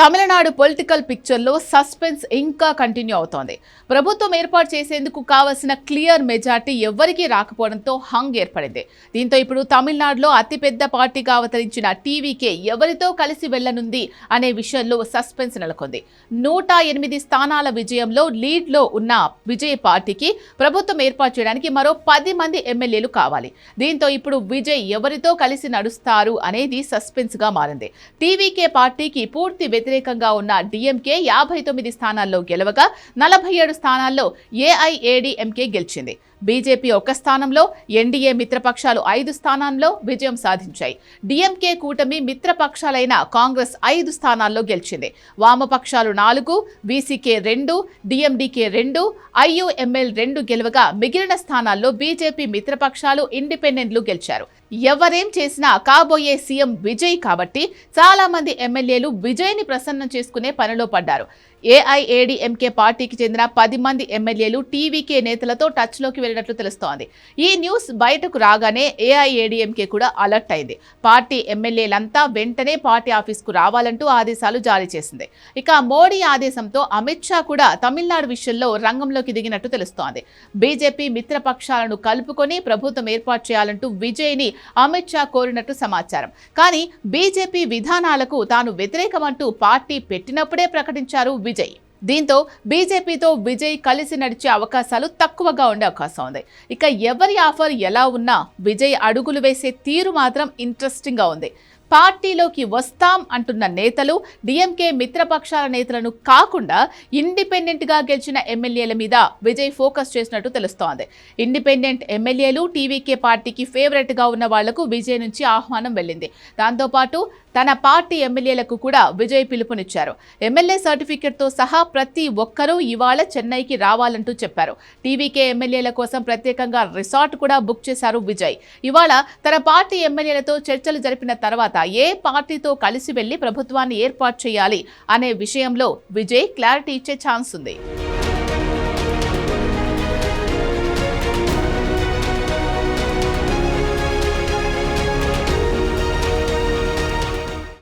Tamil Nadu political పిక్చర్లో suspense ఇంకా continue అవుతోంది. ప్రభుత్వం ఏర్పాటు చేసేందుకు కావాల్సిన క్లియర్ మెజార్టీ ఎవ్వరికీ రాకపోవడంతో హంగ్ ఏర్పడింది. దీంతో ఇప్పుడు తమిళనాడులో అతిపెద్ద పార్టీగా అవతరించిన టీవీకే ఎవరితో కలిసి వెళ్లనుంది అనే విషయంలో సస్పెన్స్ నెలకొంది. 108 స్థానాల విజయంలో లీడ్లో ఉన్న విజయ్ పార్టీకి ప్రభుత్వం ఏర్పాటు చేయడానికి మరో 10 మంది ఎమ్మెల్యేలు కావాలి. దీంతో ఇప్పుడు విజయ్ ఎవరితో కలిసి నడుస్తారు అనేది సస్పెన్స్ గా మారింది. టీవీకే పార్టీకి పూర్తి వ్యతిరేకంగా ఉన్న డిఎంకే 59 స్థానాల్లో గెలవగా 47 స్థానాల్లో ఏఐఏడీఎంకే గెలిచింది. బీజేపీ 1 స్థానంలో, ఎన్డీఏ మిత్రపక్షాలు 5 స్థానాల్లో విజయం సాధించాయి. డిఎంకే కూటమి మిత్రపక్షాలైన కాంగ్రెస్ 5 స్థానాల్లో గెలిచింది. వామపక్షాలు 4, వీసీకే 2, డిఎండీకే 2, ఐయుఎంఎల్ 2 గెలవగా మిగిలిన స్థానాల్లో బీజేపీ మిత్రపక్షాలు, ఇండిపెండెంట్లు గెలిచారు. ఎవరేం చేసినా కాబోయే సీఎం విజయ్ కాబట్టి చాలా మంది ఎమ్మెల్యేలు విజయ్ని ప్రసన్నం చేసుకునే పనిలో పడ్డారు. ఏఐఏడీఎంకే పార్టీకి చెందిన 10 మంది ఎమ్మెల్యేలు టీవీకే నేతలతో టచ్లోకి వెళ్ళినట్లు తెలుస్తోంది. ఈ న్యూస్ బయటకు రాగానే ఏఐఏడీఎంకే కూడా అలర్ట్ అయింది. పార్టీ ఎమ్మెల్యేలంతా వెంటనే పార్టీ ఆఫీస్కు రావాలంటూ ఆదేశాలు జారీ చేసింది. ఇక మోడీ ఆదేశంతో అమిత్ షా కూడా తమిళనాడు విషయంలో రంగంలోకి దిగినట్టు తెలుస్తోంది. బీజేపీ మిత్రపక్షాలను కలుపుకొని ప్రభుత్వం ఏర్పాటు చేయాలంటూ విజయ్ని అమిత్ షా కోరినట్టు సమాచారం. కానీ బీజేపీ విధానాలకు తాను వ్యతిరేకమంటూ పార్టీ పెట్టినప్పుడే ప్రకటించారు విజయ్. దీంతో బీజేపీతో విజయ్ కలిసి నడిచే అవకాశాలు తక్కువగా ఉండే అవకాశం ఉంది. ఇక ఎవరి ఆఫర్ ఎలా ఉన్నా విజయ్ అడుగులు వేసే తీరు మాత్రం ఇంట్రెస్టింగ్ గా ఉంది. పార్టీలోకి వస్తాం అంటున్న నేతలు డిఎంకే మిత్రపక్షాల నేతలను కాకుండా ఇండిపెండెంట్ గా గెలిచిన ఎమ్మెల్యేల మీద విజయ్ ఫోకస్ చేసినట్టు తెలుస్తోంది. ఇండిపెండెంట్ ఎమ్మెల్యేలు టీవీకే పార్టీకి ఫేవరెట్ గా ఉన్న వాళ్లకు విజయ్ నుంచి ఆహ్వానం వెళ్ళింది. దాంతోపాటు తన పార్టీ ఎమ్మెల్యేలకు కూడా విజయ్ పిలుపునిచ్చారు. ఎమ్మెల్యే సర్టిఫికెట్తో సహా ప్రతి ఒక్కరూ ఇవాళ చెన్నైకి రావాలంటూ చెప్పారు. టీవీకే ఎమ్మెల్యేల కోసం ప్రత్యేకంగా రిసార్ట్ కూడా బుక్ చేశారు విజయ్. ఇవాళ తన పార్టీ ఎమ్మెల్యేలతో చర్చలు జరిపిన తర్వాత ఏ పార్టీతో కలిసి వెళ్లి ప్రభుత్వాన్ని ఏర్పాటు చేయాలి అనే విషయంలో విజయ్ క్లారిటీ ఇచ్చే ఛాన్స్ ఉంది.